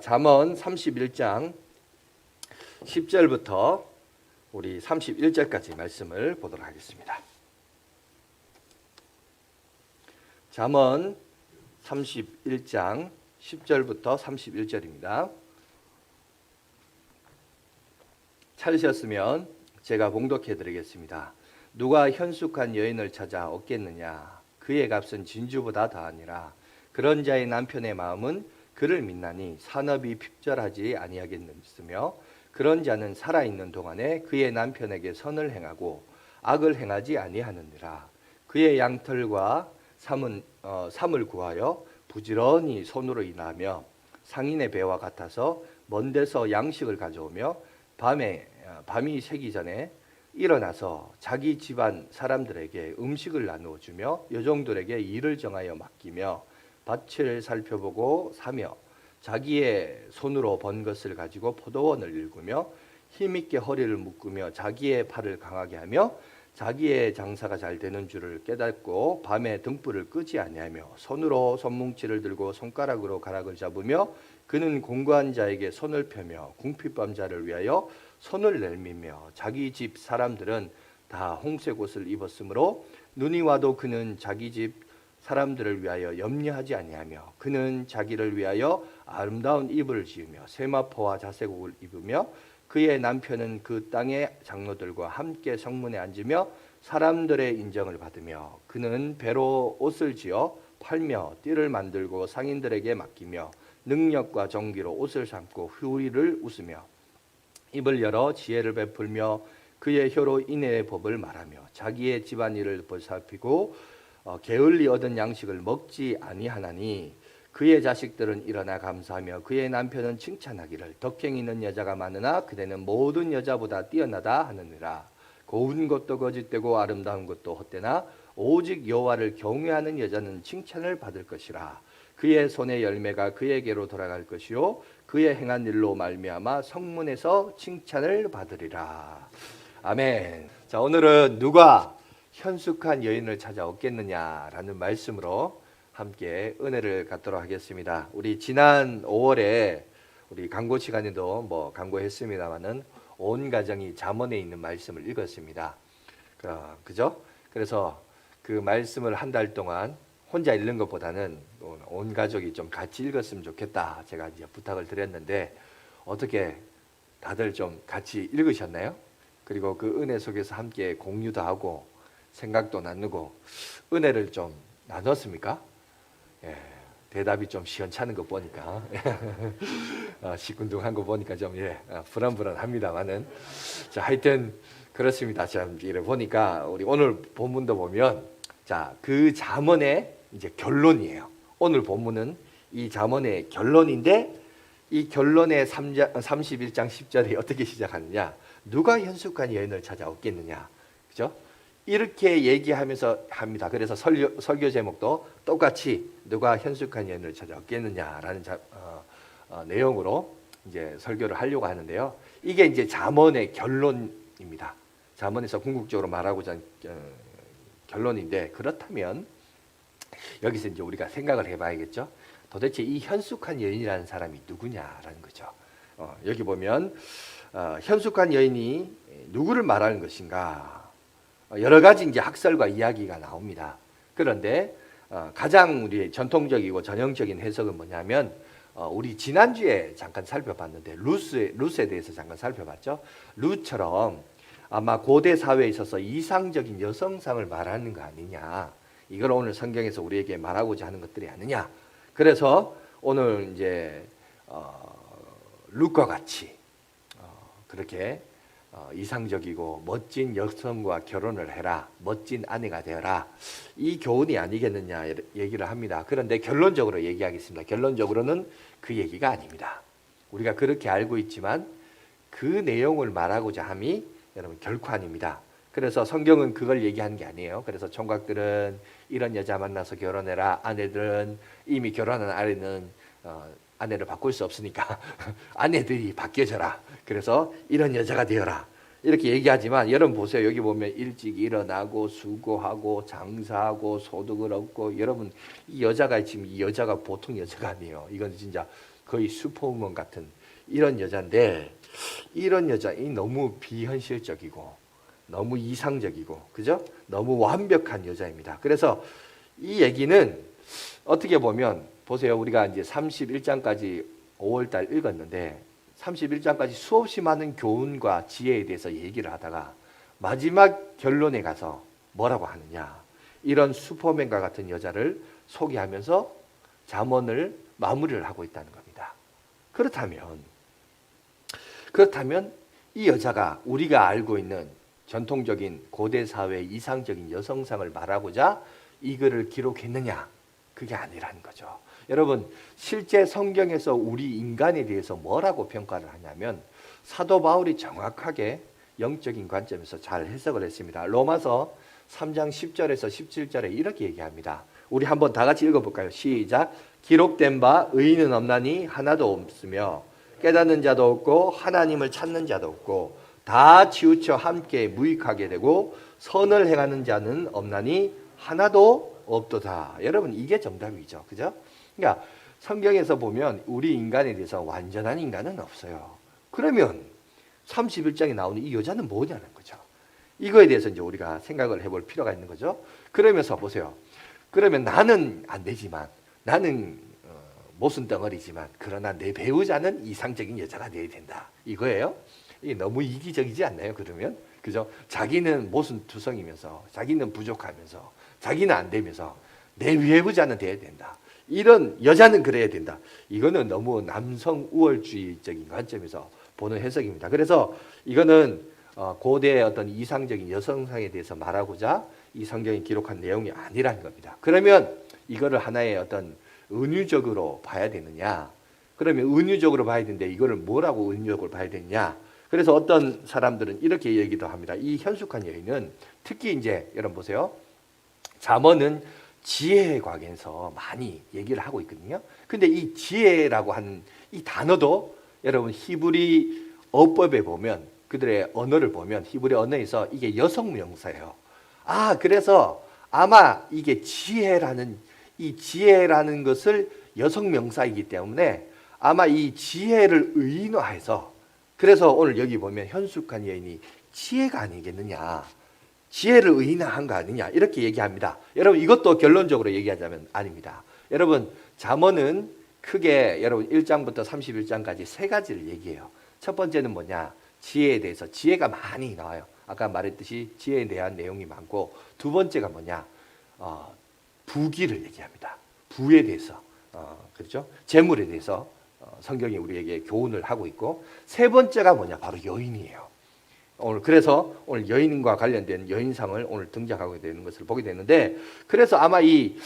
잠언 31장 10절부터 우리 31절까지 말씀을 보도록 하겠습니다. 잠언 31장 10절부터 31절입니다. 찾으셨으면 제가 봉독해 드리겠습니다. 누가 현숙한 여인을 찾아 얻겠느냐? 그의 값은 진주보다 더하니라. 그런 자의 남편의 마음은 그를 믿나니 산업이 핍절하지 아니하겠느며, 그런 자는 살아있는 동안에 그의 남편에게 선을 행하고 악을 행하지 아니하느니라. 그의 양털과 삼을 구하여 부지런히 손으로 일하며 상인의 배와 같아서 먼 데서 양식을 가져오며 밤이 새기 전에 일어나서 자기 집안 사람들에게 음식을 나누어 주며 여종들에게 일을 정하여 맡기며 밭을 살펴보고 사며 자기의 손으로 번 것을 가지고 포도원을 일구며 힘있게 허리를 묶으며 자기의 팔을 강하게 하며 자기의 장사가 잘 되는 줄을 깨닫고 밤에 등불을 끄지 아니하며 손으로 손뭉치를 들고 손가락으로 가락을 잡으며 그는 공고한 자에게 손을 펴며 궁핍한 자를 위하여 손을 내밀며 자기 집 사람들은 다 홍색 옷을 입었으므로 눈이 와도 그는 자기 집 사람들을 위하여 염려하지 아니하며 그는 자기를 위하여 아름다운 이불을 지으며 세마포와 자색옷을 입으며 그의 남편은 그 땅의 장로들과 함께 성문에 앉으며 사람들의 인정을 받으며 그는 배로 옷을 지어 팔며 띠를 만들고 상인들에게 맡기며 능력과 정기로 옷을 삼고 후리를 웃으며 입을 열어 지혜를 베풀며 그의 혀로 인애의 법을 말하며 자기의 집안일을 보살피고 게을리 얻은 양식을 먹지 아니하나니 그의 자식들은 일어나 감사하며 그의 남편은 칭찬하기를 덕행 있는 여자가 많으나 그대는 모든 여자보다 뛰어나다 하느니라. 고운 것도 거짓되고 아름다운 것도 헛되나 오직 여호와를 경외하는 여자는 칭찬을 받을 것이라. 그의 손의 열매가 그에게로 돌아갈 것이요 그의 행한 일로 말미암아 성문에서 칭찬을 받으리라. 아멘. 자, 오늘은 누가 현숙한 여인을 찾아 얻겠느냐라는 말씀으로 함께 은혜를 갖도록 하겠습니다. 우리 지난 5월에 우리 강고 시간에도 강고했습니다만은 온 가정이 잠언에 있는 말씀을 읽었습니다. 그죠? 그래서 그 말씀을 한 달 동안 혼자 읽는 것보다는 온 가족이 좀 같이 읽었으면 좋겠다. 제가 이제 부탁을 드렸는데 어떻게 다들 좀 같이 읽으셨나요? 그리고 그 은혜 속에서 함께 공유도 하고 생각도 나누고 은혜를 좀 나눴습니까? 예, 대답이 좀 시원찮은 거 보니까 시큰둥한 거 보니까 좀 불안불안합니다만은 자, 하여튼 그렇습니다. 참 이래 보니까 우리 오늘 본문도 보면 그 잠언의 이제 결론이에요. 오늘 본문은 이 잠언의 결론인데 이 결론의 31장 10절이 어떻게 시작하느냐? 누가 현숙한 여인을 찾아 얻겠느냐? 그죠? 이렇게 얘기하면서 합니다. 그래서 설교 제목도 똑같이 누가 현숙한 여인을 찾아 얻겠느냐라는 내용으로 이제 설교를 하려고 하는데요. 이게 이제 잠언의 결론입니다. 잠언에서 궁극적으로 말하고자 하는 결론인데, 그렇다면 여기서 이제 우리가 생각을 해봐야겠죠. 도대체 이 현숙한 여인이라는 사람이 누구냐라는 거죠. 여기 보면 현숙한 여인이 누구를 말하는 것인가? 여러 가지 이제 학설과 이야기가 나옵니다. 그런데 가장 우리 전통적이고 전형적인 해석은 뭐냐면 우리 지난주에 잠깐 살펴봤는데 루스에 대해서 잠깐 살펴봤죠. 루처럼 아마 고대 사회에 있어서 이상적인 여성상을 말하는 거 아니냐. 이걸 오늘 성경에서 우리에게 말하고자 하는 것들이 아니냐. 그래서 오늘 이제 룻과 같이 그렇게 이상적이고 멋진 여성과 결혼을 해라, 멋진 아내가 되어라, 이 교훈이 아니겠느냐 얘기를 합니다. 그런데 결론적으로 얘기하겠습니다. 결론적으로는 그 얘기가 아닙니다. 우리가 그렇게 알고 있지만 그 내용을 말하고자 함이 여러분 결코 아닙니다. 그래서 성경은 그걸 얘기하는 게 아니에요. 그래서 총각들은 이런 여자 만나서 결혼해라, 아내들은 이미 결혼한 아내는 아내를 바꿀 수 없으니까 아내들이 바뀌어져라. 그래서 이런 여자가 되어라. 이렇게 얘기하지만 여러분 보세요. 여기 보면 일찍 일어나고 수고하고 장사하고 소득을 얻고, 여러분 이 여자가 지금 이 여자가 보통 여자가 아니에요. 이건 진짜 거의 슈퍼우먼 같은 이런 여자인데, 이런 여자이 너무 비현실적이고 너무 이상적이고, 그죠? 너무 완벽한 여자입니다. 그래서 이 얘기는 어떻게 보면 보세요. 우리가 이제 31장까지 5월달 읽었는데 31장까지 수없이 많은 교훈과 지혜에 대해서 얘기를 하다가 마지막 결론에 가서 뭐라고 하느냐, 이런 슈퍼맨과 같은 여자를 소개하면서 잠언을 마무리를 하고 있다는 겁니다. 그렇다면 이 여자가 우리가 알고 있는 전통적인 고대 사회의 이상적인 여성상을 말하고자 이 글을 기록했느냐? 그게 아니라는 거죠. 여러분, 실제 성경에서 우리 인간에 대해서 뭐라고 평가를 하냐면 사도 바울이 정확하게 영적인 관점에서 잘 해석을 했습니다. 로마서 3장 10절에서 17절에 이렇게 얘기합니다. 우리 한번 다 같이 읽어볼까요? 시작. 기록된 바 의인은 없나니 하나도 없으며 깨닫는 자도 없고 하나님을 찾는 자도 없고 다 치우쳐 함께 무익하게 되고 선을 행하는 자는 없나니 하나도 없도다. 여러분, 이게 정답이죠. 그죠? 그러니까 성경에서 보면 우리 인간에 대해서 완전한 인간은 없어요. 그러면 31장에 나오는 이 여자는 뭐냐는 거죠. 이거에 대해서 이제 우리가 생각을 해볼 필요가 있는 거죠. 그러면서 보세요. 그러면 나는 안 되지만, 나는 모순 덩어리지만, 그러나 내 배우자는 이상적인 여자가 되어야 된다. 이거예요. 이게 너무 이기적이지 않나요? 그러면, 그죠? 자기는 모순투성이면서, 자기는 부족하면서, 자기는 안 되면서 내 배우자는 돼야 된다. 이런 여자는 그래야 된다. 이거는 너무 남성 우월주의적인 관점에서 보는 해석입니다. 그래서 이거는 고대의 어떤 이상적인 여성상에 대해서 말하고자 이 성경이 기록한 내용이 아니라는 겁니다. 그러면 이거를 하나의 어떤 은유적으로 봐야 되느냐? 그러면 은유적으로 봐야 되는데 이거를 뭐라고 은유적으로 봐야 되느냐? 그래서 어떤 사람들은 이렇게 얘기도 합니다. 이 현숙한 여인은 특히 이제 여러분 보세요. 잠언은 지혜에 관해서 많이 얘기를 하고 있거든요. 근데 이 지혜라고 하는 이 단어도 여러분 히브리 어법에 보면, 그들의 언어를 보면 히브리 언어에서 이게 여성 명사예요. 그래서 아마 이게 지혜라는 것을 여성 명사이기 때문에 아마 이 지혜를 의인화해서, 그래서 오늘 여기 보면 현숙한 여인이 지혜가 아니겠느냐, 지혜를 의인화한 거 아니냐, 이렇게 얘기합니다. 여러분, 이것도 결론적으로 얘기하자면 아닙니다. 여러분, 잠언은 크게 여러분 1장부터 31장까지 세 가지를 얘기해요. 첫 번째는 뭐냐? 지혜에 대해서, 지혜가 많이 나와요. 아까 말했듯이 지혜에 대한 내용이 많고, 두 번째가 뭐냐? 부귀를 얘기합니다. 부에 대해서, 그렇죠? 재물에 대해서 성경이 우리에게 교훈을 하고 있고, 세 번째가 뭐냐? 바로 여인이에요. 그래서 오늘 여인과 관련된 여인상을 오늘 등장하게 되는 것을 보게 되는데, 그래서 아마 이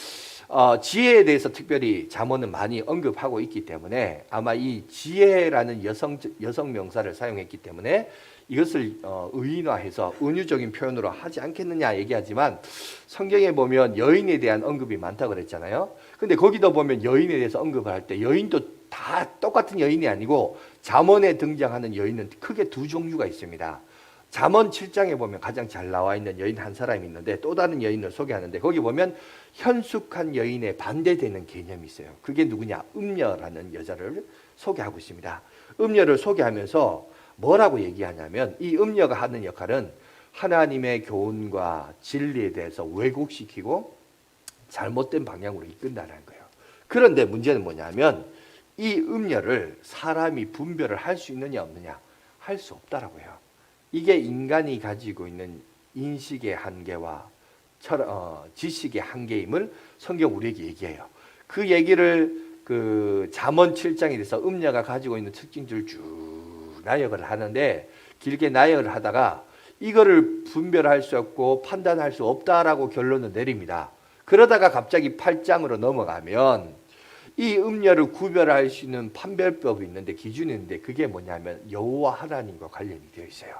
지혜에 대해서 특별히 잠언은 많이 언급하고 있기 때문에 아마 이 지혜라는 여성 명사를 사용했기 때문에 이것을 의인화해서 은유적인 표현으로 하지 않겠느냐 얘기하지만, 성경에 보면 여인에 대한 언급이 많다고 그랬잖아요. 근데 거기도 보면 여인에 대해서 언급을 할 때 여인도 다 똑같은 여인이 아니고 잠언에 등장하는 여인은 크게 두 종류가 있습니다. 잠언 7장에 보면 가장 잘 나와 있는 여인 한 사람이 있는데, 또 다른 여인을 소개하는데 거기 보면 현숙한 여인에 반대되는 개념이 있어요. 그게 누구냐? 음녀라는 여자를 소개하고 있습니다. 음녀를 소개하면서 뭐라고 얘기하냐면, 이 음녀가 하는 역할은 하나님의 교훈과 진리에 대해서 왜곡시키고 잘못된 방향으로 이끈다는 거예요. 그런데 문제는 뭐냐면 이 음녀를 사람이 분별을 할 수 있느냐 없느냐? 할 수 없다라고요. 이게 인간이 가지고 있는 인식의 한계와 지식의 한계임을 성경 우리에게 얘기해요. 그 얘기를 그 잠언 7장에 대해서 음녀가 가지고 있는 특징들을 쭉 나열을 하는데, 길게 나열을 하다가 이거를 분별할 수 없고 판단할 수 없다라고 결론을 내립니다. 그러다가 갑자기 8장으로 넘어가면 이 음녀를 구별할 수 있는 판별법이 있는데, 기준이 있는데, 그게 뭐냐면 여호와 하나님과 관련이 되어 있어요.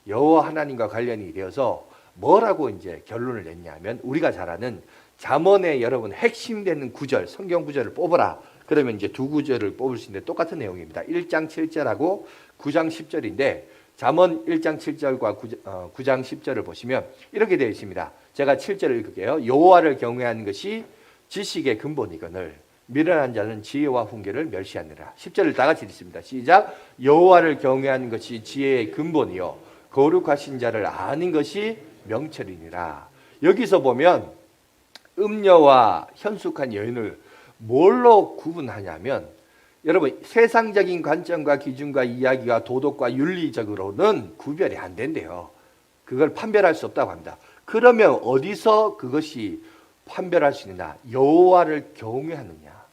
여호와 하나님과 관련이 되어서 뭐라고 이제 결론을 냈냐면, 우리가 잘 아는 잠언의 여러분 핵심되는 구절, 성경 구절을 뽑아라. 그러면 이제 두 구절을 뽑을 수 있는데 똑같은 내용입니다. 1장 7절하고 9장 10절인데, 잠언 1장 7절과 9장 10절을 보시면 이렇게 되어 있습니다. 제가 7절을 읽을게요. 여호와를 경외하는 것이 지식의 근본이거늘 미련한 자는 지혜와 훈계를 멸시하느라. 10절을 다 같이 읽습니다. 시작. 여호와를 경외하는 것이 지혜의 근본이요 거룩하신 자를 아는 것이 명철이니라. 여기서 보면 음녀와 현숙한 여인을 뭘로 구분하냐면, 여러분 세상적인 관점과 기준과 이야기와 도덕과 윤리적으로는 구별이 안 된대요. 그걸 판별할 수 없다고 합니다. 그러면 어디서 그것이 판별할 수 있느냐? 여호와를 경외하느냐,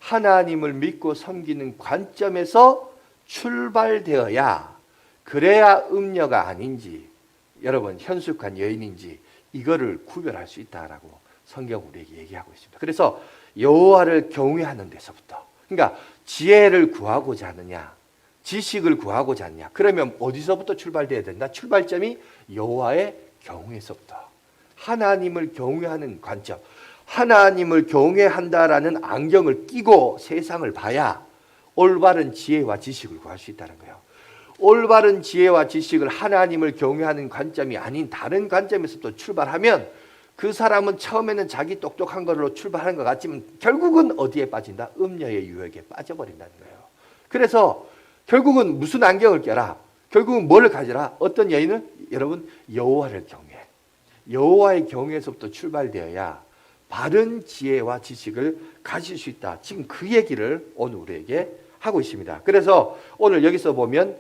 하나님을 믿고 섬기는 관점에서 출발되어야, 그래야 음녀가 아닌지, 여러분 현숙한 여인인지 이거를 구별할 수 있다라고 성경 우리에게 얘기하고 있습니다. 그래서 여호와를 경외하는 데서부터, 그러니까 지혜를 구하고자 하느냐, 지식을 구하고자 하느냐, 그러면 어디서부터 출발돼야 된다? 출발점이 여호와의 경외에서부터, 하나님을 경외하는 관점, 하나님을 경외한다라는 안경을 끼고 세상을 봐야 올바른 지혜와 지식을 구할 수 있다는 거예요. 올바른 지혜와 지식을 하나님을 경외하는 관점이 아닌 다른 관점에서부터 출발하면 그 사람은 처음에는 자기 똑똑한 걸로 출발하는 것 같지만 결국은 어디에 빠진다? 음녀의 유혹에 빠져버린다는 거예요. 그래서 결국은 무슨 안경을 껴라? 결국은 뭘 가져라? 어떤 여인은 여러분 여호와를 경외, 여호와의 경외에서부터 출발되어야 바른 지혜와 지식을 가질 수 있다. 지금 그 얘기를 오늘 우리에게 하고 있습니다. 그래서 오늘 여기서 보면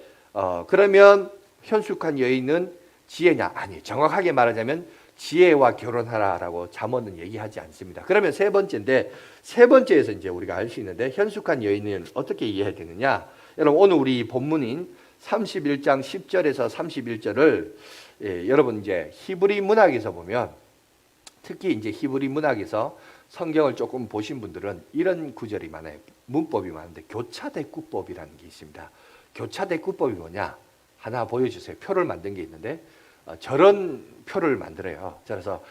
그러면 현숙한 여인은 지혜냐? 아니, 정확하게 말하자면 지혜와 결혼하라라고 잠언은 얘기하지 않습니다. 그러면 세 번째인데, 세 번째에서 이제 우리가 알 수 있는데 현숙한 여인은 어떻게 이해해야 되느냐? 여러분 오늘 우리 본문인 31장 10절에서 31절을 여러분 이제 히브리 문학에서 보면, 특히 이제 히브리 문학에서 성경을 조금 보신 분들은 이런 구절이 많아요. 문법이 많은데 교차대꾸법이라는 게 있습니다. 교차대꾸법이 뭐냐? 하나 보여주세요. 표를 만든 게 있는데 저런 표를 만들어요. 그래서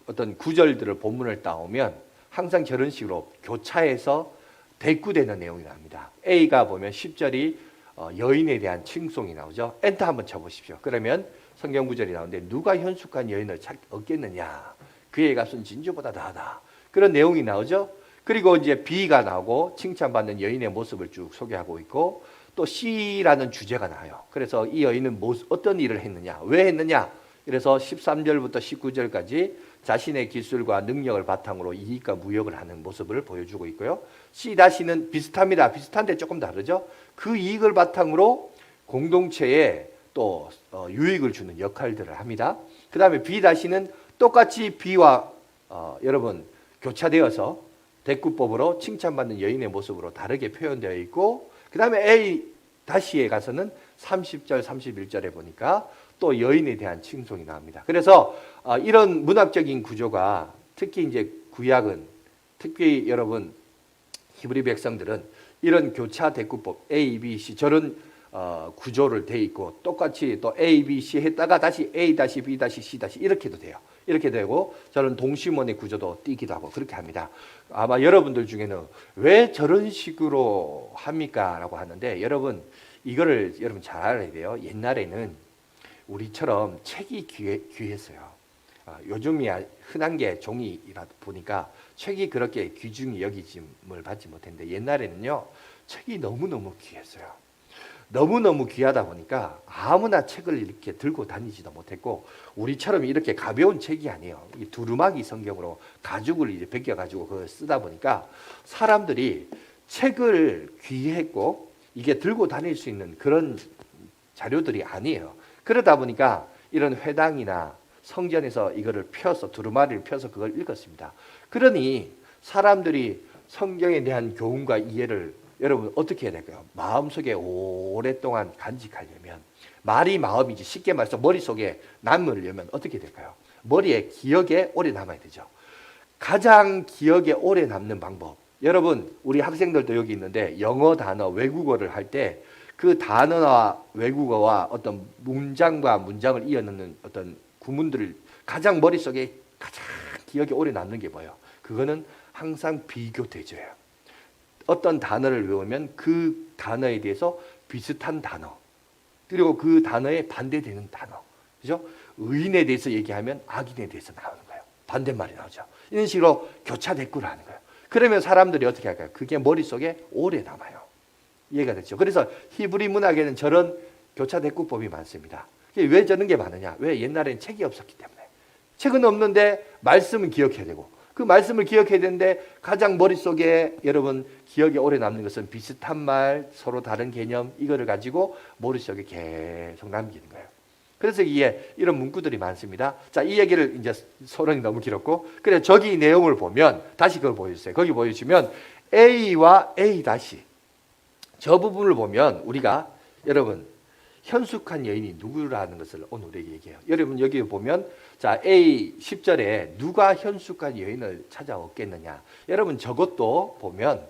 어떤 구절들을 본문을 따오면 항상 저런 식으로 교차해서 대꾸되는 내용이 나옵니다. A가 보면 10절이 여인에 대한 칭송이 나오죠. 엔터 한번 쳐보십시오. 그러면 성경 구절이 나오는데 누가 현숙한 여인을 얻겠느냐? 그의 값은 진주보다 나하다. 그런 내용이 나오죠. 그리고 이제 B가 나오고 칭찬받는 여인의 모습을 쭉 소개하고 있고, 또 C라는 주제가 나와요. 그래서 이 여인은 어떤 일을 했느냐, 왜 했느냐, 그래서 13절부터 19절까지 자신의 기술과 능력을 바탕으로 이익과 무역을 하는 모습을 보여주고 있고요. C-는 비슷합니다. 비슷한데 조금 다르죠. 그 이익을 바탕으로 공동체에 또 유익을 주는 역할들을 합니다. 그 다음에 B-는 똑같이 B와 여러분 교차되어서 대꾸법으로 칭찬받는 여인의 모습으로 다르게 표현되어 있고, 그 다음에 A-에 가서는 30절, 31절에 보니까 또 여인에 대한 칭송이 나옵니다. 그래서 이런 문학적인 구조가 특히 이제 구약은, 특히 여러분 히브리 백성들은 이런 교차 대꾸법 A, B, C 저런 구조를 돼 있고, 똑같이 또 A, B, C 했다가 다시 A, B, C 이렇게도 돼요. 이렇게 되고 저런 동심원의 구조도 띄기도 하고 그렇게 합니다. 아마 여러분들 중에는 왜 저런 식으로 합니까? 라고 하는데, 여러분 이거를 여러분 잘 알아야 돼요. 옛날에는 우리처럼 책이 귀했어요. 요즘이 흔한 게 종이라 보니까 책이 그렇게 귀중히 여기짐을 받지 못했는데, 옛날에는요 책이 너무너무 귀했어요. 너무너무 귀하다 보니까 아무나 책을 이렇게 들고 다니지도 못했고, 우리처럼 이렇게 가벼운 책이 아니에요. 이 두루마기 성경으로 가죽을 이제 벗겨가지고 그걸 쓰다 보니까 사람들이 책을 귀했고 이게 들고 다닐 수 있는 그런 자료들이 아니에요. 그러다 보니까 이런 회당이나 성전에서 이거를 펴서 두루마리를 펴서 그걸 읽었습니다. 그러니 사람들이 성경에 대한 교훈과 이해를 여러분 어떻게 해야 될까요? 마음속에 오랫동안 간직하려면, 말이 마음이지 쉽게 말해서 머릿속에 남으려면 어떻게 될까요? 머리에 기억에 오래 남아야 되죠. 가장 기억에 오래 남는 방법, 여러분 우리 학생들도 여기 있는데 영어 단어, 외국어를 할 때 그 단어와 외국어와 어떤 문장과 문장을 이어넣는 어떤 구문들을 가장 머릿속에 가장 기억에 오래 남는 게 뭐예요? 그거는 항상 비교 대조예요. 어떤 단어를 외우면 그 단어에 대해서 비슷한 단어, 그리고 그 단어에 반대되는 단어, 그죠? 의인에 대해서 얘기하면 악인에 대해서 나오는 거예요. 반대말이 나오죠. 이런 식으로 교차 대꾸를 하는 거예요. 그러면 사람들이 어떻게 할까요? 그게 머릿속에 오래 남아요. 이해가 됐죠? 그래서 히브리 문학에는 저런 교차 대꾸법이 많습니다. 왜 저런 게 많으냐? 왜? 옛날에는 책이 없었기 때문에. 책은 없는데 말씀은 기억해야 되고, 그 말씀을 기억해야 되는데 가장 머릿속에 여러분 기억에 오래 남는 것은 비슷한 말, 서로 다른 개념, 이거를 가지고 머릿속에 계속 남기는 거예요. 그래서 이게 이런 문구들이 많습니다. 자, 이 얘기를 이제 소론이 너무 길었고, 그래 저기 내용을 보면 다시 그걸 보여주세요. 거기 보여주시면 A와 A 다시 저 부분을 보면 우리가 여러분 현숙한 여인이 누구라는 것을 오늘 우리에게 얘기해요. 여러분 여기 보면 자 A 10절에 누가 현숙한 여인을 찾아왔겠느냐. 여러분 저것도 보면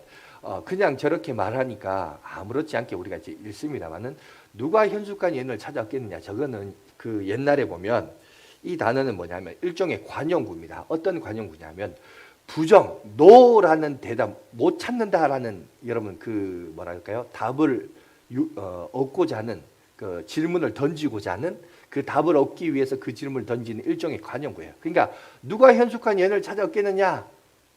그냥 저렇게 말하니까 아무렇지 않게 우리가 이제 읽습니다만은 누가 현숙한 여인을 찾아왔겠느냐. 저거는 그 옛날에 보면 이 단어는 뭐냐면 일종의 관용구입니다. 어떤 관용구냐면 부정, no라는 대답, 못 찾는다라는 여러분 그 뭐랄까요? 답을 얻고자 하는 그 질문을 던지고자 하는 그 답을 얻기 위해서 그 질문을 던지는 일종의 관용구예요. 그러니까 누가 현숙한 여인을 찾아왔겠느냐?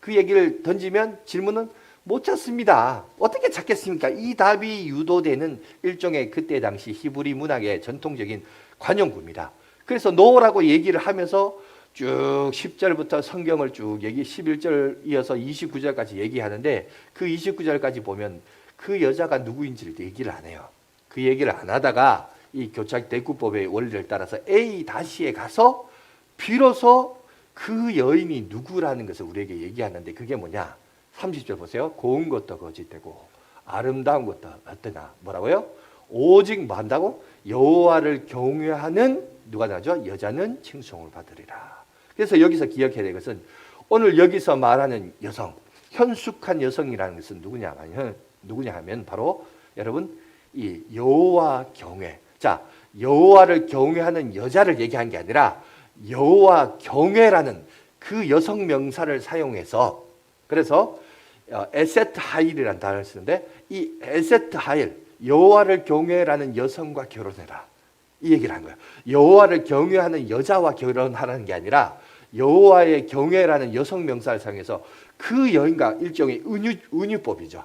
그 얘기를 던지면 질문은 못 찾습니다. 어떻게 찾겠습니까? 이 답이 유도되는 일종의 그때 당시 히브리 문학의 전통적인 관용구입니다. 그래서 no라고 얘기를 하면서 쭉 10절부터 성경을 쭉 11절 이어서 29절까지 얘기하는데 그 29절까지 보면 그 여자가 누구인지를 얘기를 안 해요. 그 얘기를 안 하다가 이 교차 대꾸법의 원리를 따라서 A-에 가서 비로소 그 여인이 누구라는 것을 우리에게 얘기하는데 그게 뭐냐? 30절 보세요. 고운 것도 거짓되고 아름다운 것도 어떠나 뭐라고요? 오직 뭐 한다고? 여호와를 경외하는 누가 나죠? 여자는 칭송을 받으리라. 그래서 여기서 기억해야 될 것은 오늘 여기서 말하는 여성, 현숙한 여성이라는 것은 누구냐 하면 바로 여러분 이 여호와 경외. 자, 여호와를 경외하는 여자를 얘기한 게 아니라 여호와 경외라는 그 여성 명사를 사용해서 그래서 에셋 하일이라는 단어를 쓰는데 이 에셋 하일 여호와를 경외라는 여성과 결혼해라. 이 얘기를 한 거예요. 여호와를 경외하는 여자와 결혼하라는 게 아니라 여호와의 경외라는 여성 명사를 사용해서 그 여인과 일종의 은유법이죠.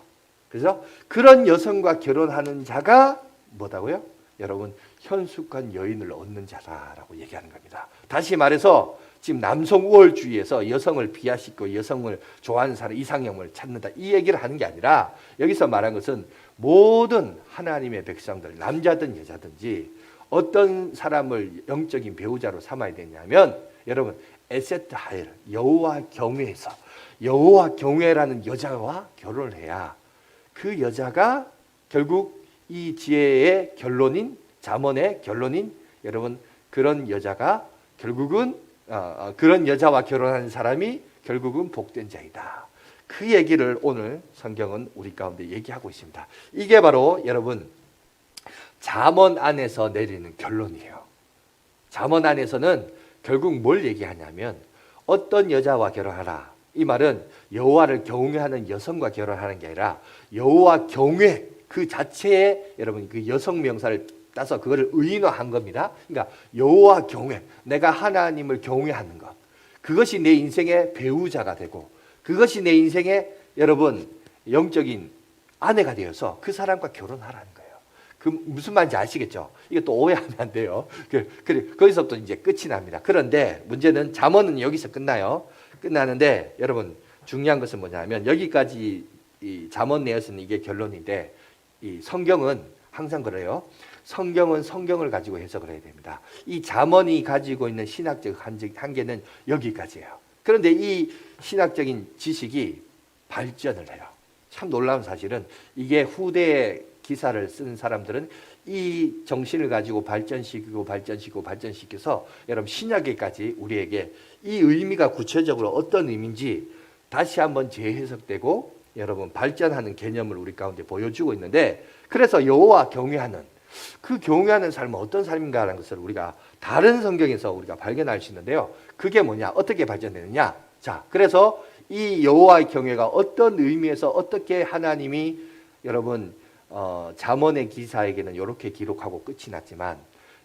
그래서 그런 여성과 결혼하는 자가 뭐다고요? 여러분 현숙한 여인을 얻는 자라고 얘기하는 겁니다. 다시 말해서 지금 남성 우월주의에서 여성을 비하시고 여성을 좋아하는 사람 이상형을 찾는다 이 얘기를 하는 게 아니라 여기서 말한 것은 모든 하나님의 백성들 남자든 여자든지 어떤 사람을 영적인 배우자로 삼아야 되냐면 여러분 에셋 하일 여호와 경외에서 여호와 경외라는 여자와 결혼을 해야 그 여자가 결국 이 지혜의 결론인 잠언의 결론인 여러분 그런 여자가 결국은 그런 여자와 결혼하는 사람이 결국은 복된 자이다. 그 얘기를 오늘 성경은 우리 가운데 얘기하고 있습니다. 이게 바로 여러분 잠언 안에서 내리는 결론이에요. 잠언 안에서는 결국 뭘 얘기하냐면 어떤 여자와 결혼하라. 이 말은 여호와를 경외하는 여성과 결혼하는 게 아니라 여호와 경외 그 자체에 여러분 그 여성 명사를 따서 그거를 의인화한 겁니다. 그러니까 여호와 경외, 내가 하나님을 경외하는 것, 그것이 내 인생의 배우자가 되고 그것이 내 인생의 여러분 영적인 아내가 되어서 그 사람과 결혼하라는 거예요. 그 무슨 말인지 아시겠죠? 이게 또 오해하면 안 돼요. 거기서부터 이제 끝이 납니다. 그런데 문제는 잠언은 여기서 끝나요. 끝나는데 여러분 중요한 것은 뭐냐면 여기까지 이 잠언 내에서는 이게 결론인데 이 성경은 항상 그래요. 성경은 성경을 가지고 해석을 해야 됩니다. 이 잠언이 가지고 있는 신학적 한계는 여기까지예요. 그런데 이 신학적인 지식이 발전을 해요. 참 놀라운 사실은 이게 후대에 기사를 쓴 사람들은 이 정신을 가지고 발전시켜서 여러분 신약에까지 우리에게 이 의미가 구체적으로 어떤 의미인지 다시 한번 재해석되고 여러분 발전하는 개념을 우리 가운데 보여주고 있는데 그래서 여호와 경외하는 그 경외하는 삶은 어떤 삶인가라는 것을 우리가 다른 성경에서 우리가 발견할 수 있는데요. 그게 뭐냐? 어떻게 발전되느냐? 자, 그래서 이 여호와의 경외가 어떤 의미에서 어떻게 하나님이 여러분 잠언의 기사에게는 이렇게 기록하고 끝이 났지만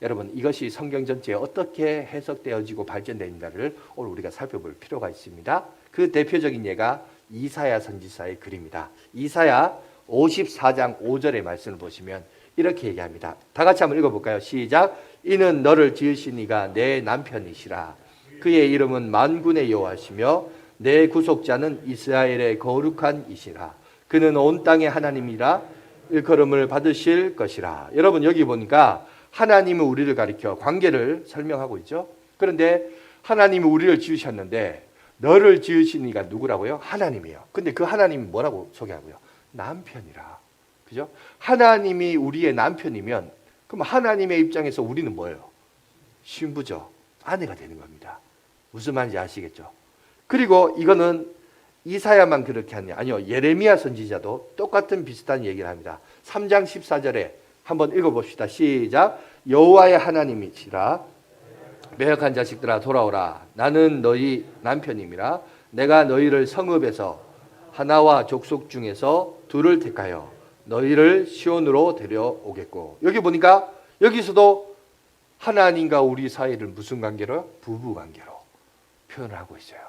여러분 이것이 성경 전체에 어떻게 해석되어지고 발전되는가를 오늘 우리가 살펴볼 필요가 있습니다. 그 대표적인 예가 이사야 선지자의 글입니다. 이사야 54장 5절의 말씀을 보시면 이렇게 얘기합니다. 다 같이 한번 읽어볼까요? 시작. 이는 너를 지으신 이가 내 남편이시라. 그의 이름은 만군의 여호와시며 내 구속자는 이스라엘의 거룩한 이시라. 그는 온 땅의 하나님이라 일컬음을 받으실 것이라. 여러분 여기 보니까 하나님은 우리를 가리켜 관계를 설명하고 있죠. 그런데 하나님이 우리를 지으셨는데 너를 지으신 이가 누구라고요? 하나님이에요. 근데 그 하나님이 뭐라고 소개하고요? 남편이라. 그죠? 하나님이 우리의 남편이면 그럼 하나님의 입장에서 우리는 뭐예요? 신부죠. 아내가 되는 겁니다. 무슨 말인지 아시겠죠? 그리고 이거는 이사야만 그렇게 하냐? 아니요. 예레미야 선지자도 똑같은 비슷한 얘기를 합니다. 3장 14절에 한번 읽어봅시다. 시작. 여호와의 하나님이시라. 매역한 자식들아 돌아오라. 나는 너희 남편임이라. 내가 너희를 성읍에서 하나와 족속 중에서 둘을 택하여 너희를 시온으로 데려오겠고. 여기 보니까 여기서도 하나님과 우리 사이를 무슨 관계로? 부부 관계로 표현을 하고 있어요.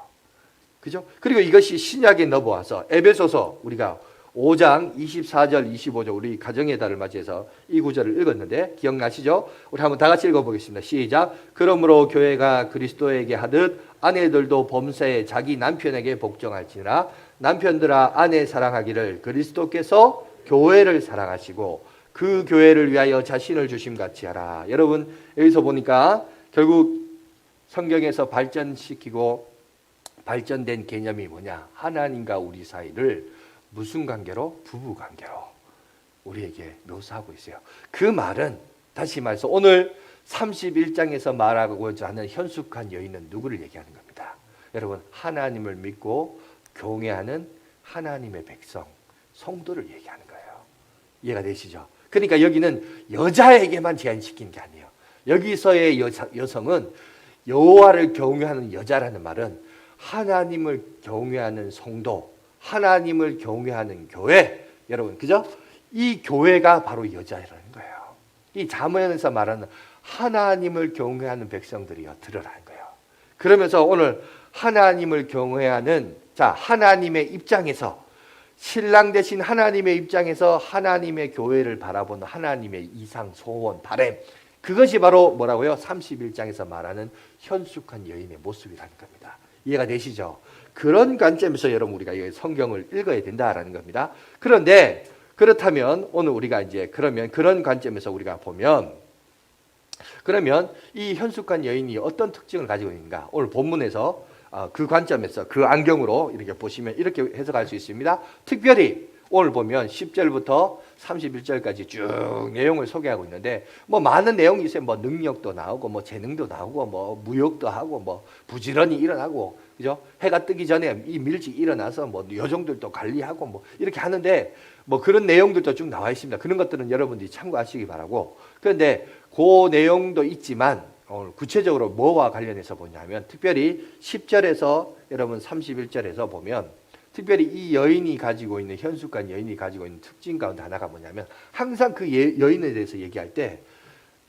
그죠? 그리고 이것이 신약에 넘어와서 에베소서 우리가 5장 24절 25절 우리 가정의 달을 맞이해서 이 구절을 읽었는데 기억나시죠? 우리 한번 다 같이 읽어보겠습니다. 시작. 그러므로 교회가 그리스도에게 하듯 아내들도 범사에 자기 남편에게 복종할지니라. 남편들아 아내 사랑하기를 그리스도께서 교회를 사랑하시고 그 교회를 위하여 자신을 주심같이 하라. 여러분 여기서 보니까 결국 성경에서 발전된 개념이 뭐냐? 하나님과 우리 사이를 무슨 관계로? 부부 관계로 우리에게 묘사하고 있어요. 그 말은 다시 말해서 오늘 31장에서 말하고자 하는 현숙한 여인은 누구를 얘기하는 겁니다. 여러분 하나님을 믿고 경외하는 하나님의 백성, 성도를 얘기하는 거예요. 이해가 되시죠? 그러니까 여기는 여자에게만 제한시킨 게 아니에요. 여기서의 여성은 여호와를 경외하는 여자라는 말은 하나님을 경외하는 성도, 하나님을 경외하는 교회, 여러분 그죠? 이 교회가 바로 여자라는 거예요. 이 잠언에서 말하는 하나님을 경외하는 백성들이여 들으라는 거예요. 그러면서 오늘 하나님을 경외하는 하나님의 입장에서 신랑 되신 하나님의 입장에서 하나님의 교회를 바라보는 하나님의 이상, 소원, 바람, 그것이 바로 뭐라고요? 31장에서 말하는 현숙한 여인의 모습이라는 겁니다. 이해가 되시죠? 그런 관점에서 여러분 우리가 성경을 읽어야 된다라는 겁니다. 그런데 그렇다면 오늘 우리가 이제 그러면 그런 관점에서 우리가 보면 그러면 이 현숙한 여인이 어떤 특징을 가지고 있는가? 오늘 본문에서 그 관점에서 그 안경으로 이렇게 보시면 이렇게 해석할 수 있습니다. 특별히 오늘 보면 10절부터 31절까지 쭉 내용을 소개하고 있는데 뭐 많은 내용이 있어요. 뭐 능력도 나오고 뭐 재능도 나오고 뭐 무역도 하고 뭐 부지런히 일어나고 그죠? 해가 뜨기 전에 이 밀직 일어나서 뭐 여종들도 관리하고 뭐 이렇게 하는데 뭐 그런 내용들도 쭉 나와 있습니다. 그런 것들은 여러분들이 참고하시기 바라고. 그런데 그 내용도 있지만 오늘 구체적으로 뭐와 관련해서 보냐면 특별히 10절에서 여러분 31절에서 보면 특별히 이 여인이 가지고 있는 현숙한 여인이 가지고 있는 특징 가운데 하나가 뭐냐면 항상 그 여인에 대해서 얘기할 때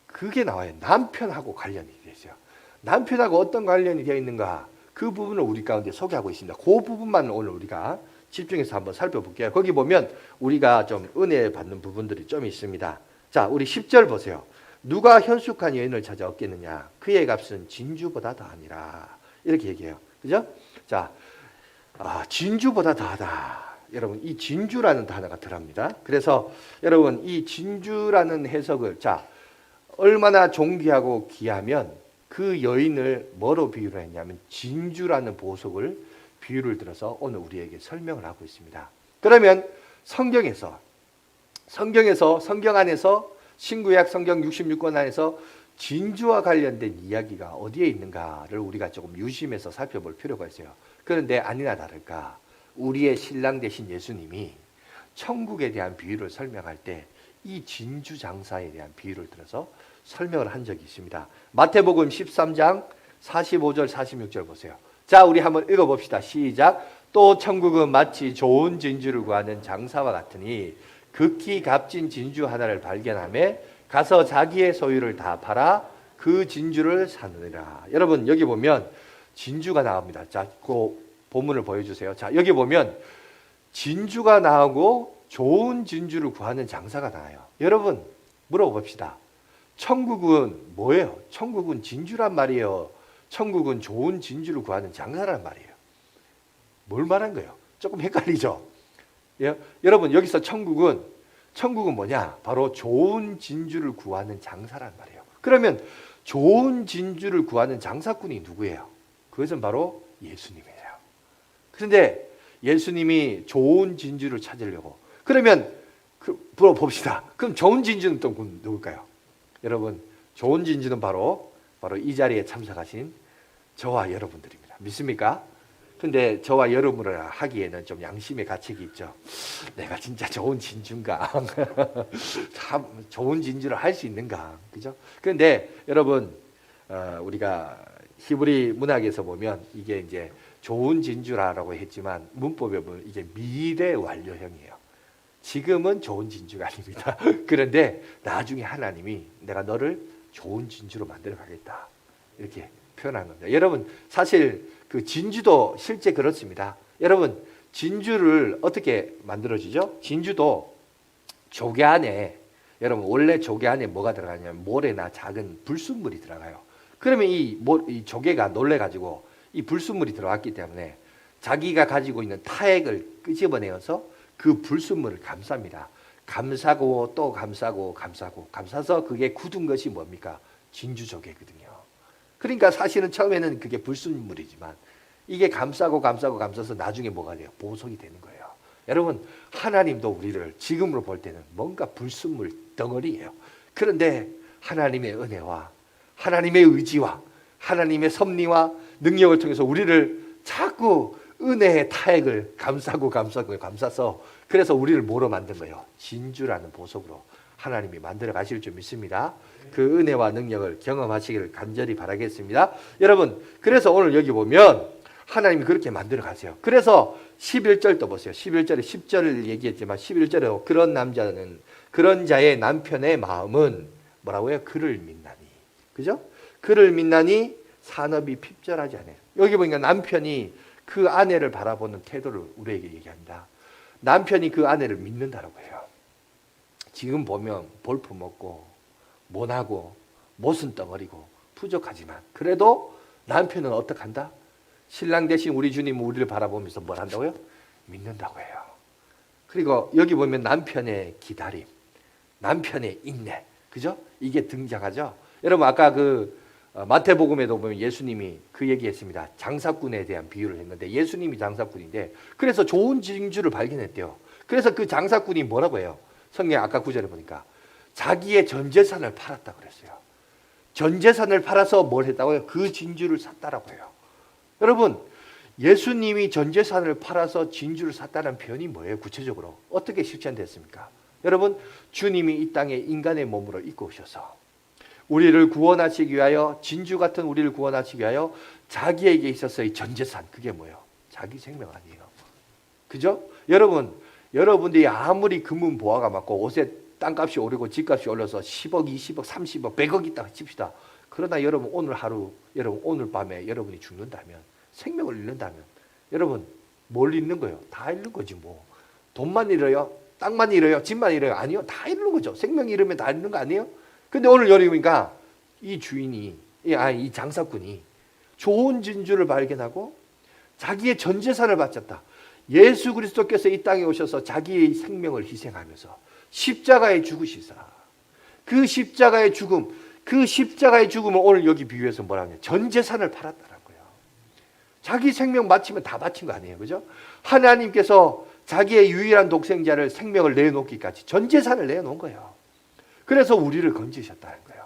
그게 나와요. 남편하고 관련이 되어 있어요. 남편하고 어떤 관련이 되어 있는가? 그 부분을 우리 가운데 소개하고 있습니다. 그 부분만 오늘 우리가 집중해서 한번 살펴볼게요. 거기 보면 우리가 좀 은혜 받는 부분들이 좀 있습니다. 자, 우리 10절 보세요. 누가 현숙한 여인을 찾아 얻겠느냐? 그의 값은 진주보다 더하니라. 이렇게 얘기해요. 그죠? 자, 진주보다 더하다. 여러분, 이 진주라는 단어가 들어갑니다. 그래서 여러분, 이 진주라는 해석을 얼마나 존귀하고 귀하면 그 여인을 뭐로 비유를 했냐면 진주라는 보석을 비유를 들어서 오늘 우리에게 설명을 하고 있습니다. 그러면 성경 안에서 신구약 성경 66권 안에서 진주와 관련된 이야기가 어디에 있는가를 우리가 조금 유심해서 살펴볼 필요가 있어요. 그런데 아니나 다를까 우리의 신랑 되신 예수님이 천국에 대한 비유를 설명할 때 이 진주 장사에 대한 비유를 들어서 설명을 한 적이 있습니다. 마태복음 13장 45절 46절 보세요. 자, 우리 한번 읽어봅시다. 시작. 또 천국은 마치 좋은 진주를 구하는 장사와 같으니 극히 값진 진주 하나를 발견하며 가서 자기의 소유를 다 팔아 그 진주를 사느니라. 여러분 여기 보면 진주가 나옵니다. 자, 그 본문을 보여주세요. 자, 여기 보면 진주가 나오고 좋은 진주를 구하는 장사가 나와요. 여러분 물어봅시다. 천국은 뭐예요? 천국은 진주란 말이에요. 천국은 좋은 진주를 구하는 장사란 말이에요. 뭘 말한 거예요? 조금 헷갈리죠? 예? 여러분 여기서 천국은 뭐냐? 바로 좋은 진주를 구하는 장사란 말이에요. 그러면 좋은 진주를 구하는 장사꾼이 누구예요? 그것은 바로 예수님이에요. 그런데 예수님이 좋은 진주를 찾으려고 그러면 봅시다. 그럼 좋은 진주는 또 누굴까요? 여러분 좋은 진주는 바로 이 자리에 참석하신 저와 여러분들입니다. 믿습니까? 근데 저와 여러분을 하기에는 좀 양심의 가책이 있죠. 내가 진짜 좋은 진주인가? 참 좋은 진주를 할 수 있는가? 그죠? 그런데 여러분 우리가 히브리 문학에서 보면 이게 이제 좋은 진주라고 했지만 문법에 보면 이게 미래 완료형이에요. 지금은 좋은 진주가 아닙니다. 그런데 나중에 하나님이 내가 너를 좋은 진주로 만들어 가겠다. 이렇게 표현한 겁니다. 여러분 사실 그 진주도 실제 그렇습니다. 여러분 진주를 어떻게 만들어지죠? 진주도 조개 안에 여러분 원래 조개 안에 뭐가 들어가냐면 모래나 작은 불순물이 들어가요. 그러면 이 조개가 놀래가지고 이 불순물이 들어왔기 때문에 자기가 가지고 있는 타액을 끄집어내어서 그 불순물을 감쌉니다. 감싸고 또 감싸서 그게 굳은 것이 뭡니까? 진주조개거든요. 그러니까 사실은 처음에는 그게 불순물이지만 이게 감싸서 나중에 뭐가 돼요? 보석이 되는 거예요. 여러분 하나님도 우리를 지금으로 볼 때는 뭔가 불순물 덩어리예요. 그런데 하나님의 은혜와 하나님의 의지와 하나님의 섭리와 능력을 통해서 우리를 자꾸 은혜의 타액을 감싸서 그래서 우리를 뭐로 만든 거예요? 진주라는 보석으로 하나님이 만들어 가실 줄 믿습니다. 그 은혜와 능력을 경험하시기를 간절히 바라겠습니다. 여러분 그래서 오늘 여기 보면 하나님이 그렇게 만들어 가세요. 그래서 11절도 보세요. 11절에 10절을 얘기했지만 11절에 그런 자의 남편의 마음은 뭐라고요? 그를 믿나니. 그죠? 그를 믿나니 산업이 핍절하지 않아요. 여기 보니까 남편이 그 아내를 바라보는 태도를 우리에게 얘기합니다. 남편이 그 아내를 믿는다라고 해요. 지금 보면 볼품없고 모나고 못은 덩어리고 부족하지만 그래도 남편은 어떻게 한다? 신랑 대신 우리 주님은 우리를 바라보면서 뭘 한다고요? 믿는다고 해요. 그리고 여기 보면 남편의 기다림, 남편의 인내, 그죠? 이게 등장하죠. 여러분 아까 마태복음에도 보면 예수님이 그 얘기했습니다. 장사꾼에 대한 비유를 했는데 예수님이 장사꾼인데 그래서 좋은 진주를 발견했대요. 그래서 그 장사꾼이 뭐라고 해요? 성경 아까 9절에 보니까 자기의 전 재산을 팔았다고 그랬어요. 전 재산을 팔아서 뭘 했다고요? 그 진주를 샀다라고 해요. 여러분 예수님이 전 재산을 팔아서 진주를 샀다는 표현이 뭐예요? 구체적으로 어떻게 실천됐습니까? 여러분 주님이 이 땅에 인간의 몸으로 입고 오셔서 우리를 구원하시기 위하여 진주 같은 우리를 구원하시기 위하여 자기에게 있어서의 전 재산 그게 뭐예요? 자기 생명 아니에요. 그죠? 여러분들이 아무리 금은 보화가 많고 옷에 땅값이 오르고 집값이 올라서 10억, 20억, 30억, 100억 있다 칩시다. 그러나 여러분 오늘 밤에 여러분이 죽는다면 생명을 잃는다면 여러분 뭘 잃는 거예요? 다 잃는 거지 뭐. 돈만 잃어요? 땅만 잃어요? 집만 잃어요? 아니요. 다 잃는 거죠. 생명 잃으면 다 잃는 거 아니에요? 근데 오늘 여러분이니까 이 이 장사꾼이 좋은 진주를 발견하고 자기의 전 재산을 바쳤다. 예수 그리스도께서 이 땅에 오셔서 자기의 생명을 희생하면서 십자가에 죽으시사 그 십자가의 죽음을 오늘 여기 비유해서 뭐라고 하냐? 전 재산을 팔았다는 거예요. 자기 생명 바치면 다 바친 거 아니에요. 그죠? 하나님께서 자기의 유일한 독생자를 생명을 내놓기까지 전 재산을 내놓은 거예요. 그래서 우리를 건지셨다는 거예요.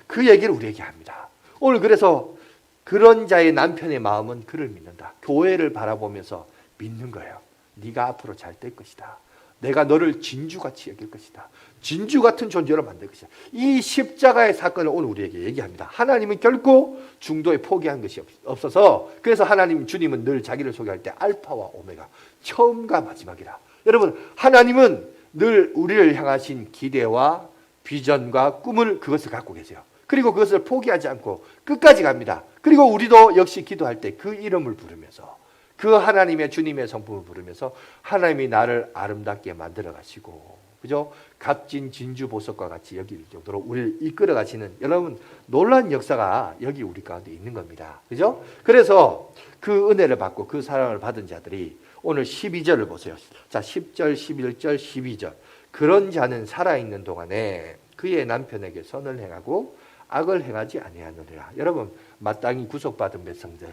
그 얘기를 우리에게 합니다. 오늘 그래서 그런 자의 남편의 마음은 그를 믿는다. 교회를 바라보면서 믿는 거예요. 네가 앞으로 잘 될 것이다. 내가 너를 진주같이 여길 것이다. 진주 같은 존재로 만들 것이다. 이 십자가의 사건을 오늘 우리에게 얘기합니다. 하나님은 결코 중도에 포기한 것이 없어서 그래서 주님은 늘 자기를 소개할 때 알파와 오메가, 처음과 마지막이라. 여러분 하나님은 늘 우리를 향하신 기대와 비전과 꿈을 그것을 갖고 계세요. 그리고 그것을 포기하지 않고 끝까지 갑니다. 그리고 우리도 역시 기도할 때 그 이름을 부르면서 그 하나님의 주님의 성품을 부르면서 하나님이 나를 아름답게 만들어 가시고, 그죠? 값진 진주 보석과 같이 여기 정도로 우리를 이끌어 가시는 여러분 놀라운 역사가 여기 우리 가운데 있는 겁니다. 그죠? 그래서 그 은혜를 받고 그 사랑을 받은 자들이 오늘 12절을 보세요. 자, 10절, 11절, 12절. 그런 자는 살아있는 동안에 그의 남편에게 선을 행하고 악을 행하지 아니하느니라. 여러분, 마땅히 구속받은 백성들,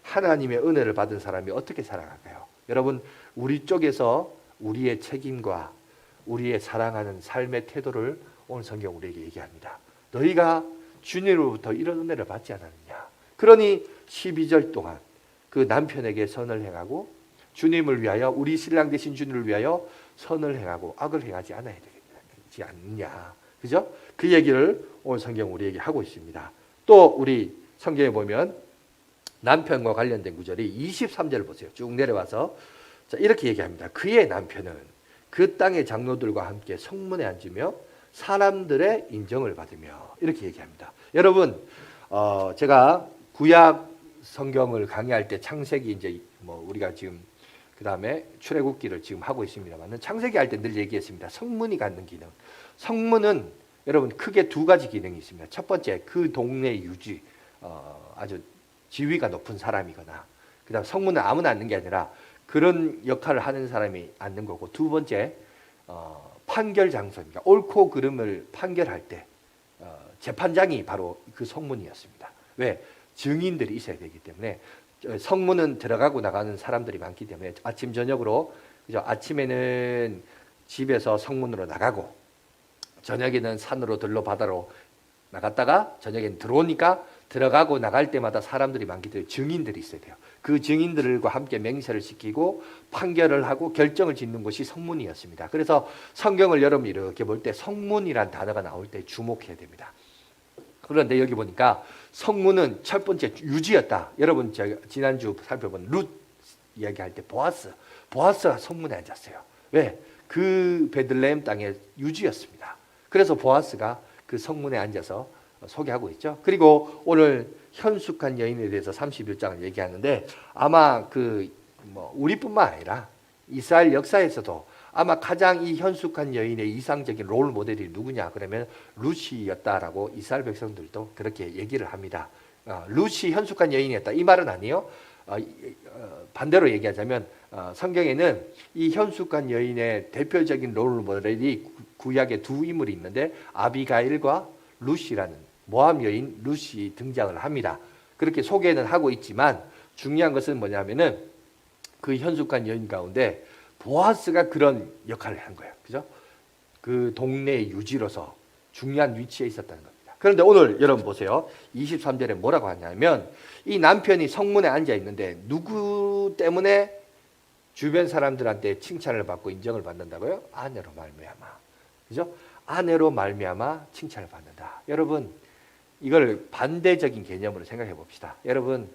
하나님의 은혜를 받은 사람이 어떻게 살아갈까요? 여러분, 우리 쪽에서 우리의 책임과 우리의 사랑하는 삶의 태도를 오늘 성경 우리에게 얘기합니다. 너희가 주님으로부터 이런 은혜를 받지 않았느냐. 그러니 12절 동안 그 남편에게 선을 행하고 주님을 위하여, 우리 신랑 되신 주님을 위하여 선을 행하고 악을 행하지 않아야 되지 않느냐. 그죠? 그 얘기를 오늘 성경 우리에게 하고 있습니다. 또 우리 성경에 보면 남편과 관련된 구절이 23절 보세요. 쭉 내려와서 자, 이렇게 얘기합니다. 그의 남편은 그 땅의 장로들과 함께 성문에 앉으며 사람들의 인정을 받으며, 이렇게 얘기합니다. 여러분, 제가 구약 성경을 강의할 때 창세기 이제 뭐 우리가 지금 그 다음에 출애굽기를 지금 하고 있습니다만, 창세기 할 때 늘 얘기했습니다. 성문이 갖는 기능. 성문은 여러분 크게 두 가지 기능이 있습니다. 첫 번째, 그 동네 유지, 아주 지위가 높은 사람이거나, 그 다음 성문은 아무나 앉는 게 아니라 그런 역할을 하는 사람이 앉는 거고, 두 번째, 판결 장소입니다. 옳고 그름을 판결할 때 재판장이 바로 그 성문이었습니다. 왜? 증인들이 있어야 되기 때문에. 성문은 들어가고 나가는 사람들이 많기 때문에 아침 저녁으로, 그죠? 아침에는 집에서 성문으로 나가고 저녁에는 산으로 들로 바다로 나갔다가 저녁에는 들어오니까 들어가고 나갈 때마다 사람들이 많기 때문에 증인들이 있어야 돼요. 그 증인들과 함께 맹세를 시키고 판결을 하고 결정을 짓는 곳이 성문이었습니다. 그래서 성경을 여러분 이렇게 볼 때 성문이란 단어가 나올 때 주목해야 됩니다. 그런데 여기 보니까 성문은 첫 번째 유지였다. 여러분 제가 지난주 살펴본 룻 이야기할 때 보아스가 성문에 앉았어요. 왜? 그 베들레헴 땅의 유지였습니다. 그래서 보아스가 그 성문에 앉아서 소개하고 있죠. 그리고 오늘 현숙한 여인에 대해서 31장을 얘기하는데, 아마 우리뿐만 아니라 이스라엘 역사에서도 아마 가장 이 현숙한 여인의 이상적인 롤 모델이 누구냐 그러면 룻이었다라고 이스라엘 백성들도 그렇게 얘기를 합니다. 룻이 현숙한 여인이었다 이 말은 아니에요. 반대로 얘기하자면 성경에는 이 현숙한 여인의 대표적인 롤 모델이 구약에 두 인물이 있는데 아비가일과 룻이라는 모압 여인 룻이 등장을 합니다. 그렇게 소개는 하고 있지만 중요한 것은 뭐냐면은 그 현숙한 여인 가운데 보아스가 그런 역할을 한 거예요. 그죠? 그 동네의 유지로서 중요한 위치에 있었다는 겁니다. 그런데 오늘 여러분 보세요. 23절에 뭐라고 하냐면 이 남편이 성문에 앉아 있는데 누구 때문에 주변 사람들한테 칭찬을 받고 인정을 받는다고요? 아내로 말미암아. 그죠? 아내로 말미암아 칭찬을 받는다. 여러분, 이걸 반대적인 개념으로 생각해 봅시다. 여러분,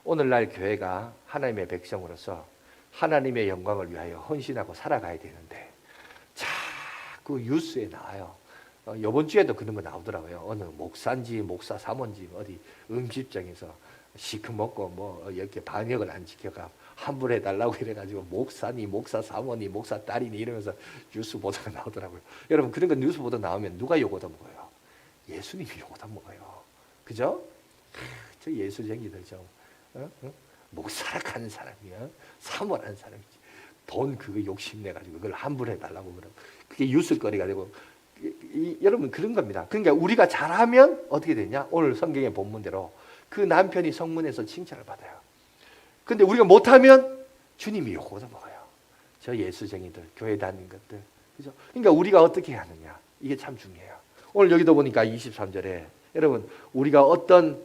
오늘날 교회가 하나님의 백성으로서 하나님의 영광을 위하여 헌신하고 살아가야 되는데 자꾸 뉴스에 나와요. 이번 주에도 그런 거 나오더라고요. 어느 목사인지 목사 사모인지 어디 음식점에서 시커멓고 뭐 이렇게 방역을 안 지켜가 환불해달라고 이래가지고 목사니 목사 사모니 목사 딸이니 이러면서 뉴스 보도가 나오더라고요. 여러분, 그런 거 뉴스 보도 나오면 누가 욕 얻어먹어요? 예수님이 욕 얻어먹어요. 그죠? 저 예수쟁이들 좀 목사락하는 사람이야. 사모라는 사람이지. 돈 그거 욕심내가지고 그걸 환불해달라고 그러고 그게 뉴스거리가 되고 여러분 그런 겁니다. 그러니까 우리가 잘하면 어떻게 되냐? 오늘 성경의 본문대로 그 남편이 성문에서 칭찬을 받아요. 근데 우리가 못하면 주님이 욕 얻어먹어요. 저 예수쟁이들, 교회 다니는 것들. 그죠? 그러니까 우리가 어떻게 하느냐. 이게 참 중요해요. 오늘 여기도 보니까 23절에 여러분 우리가 어떤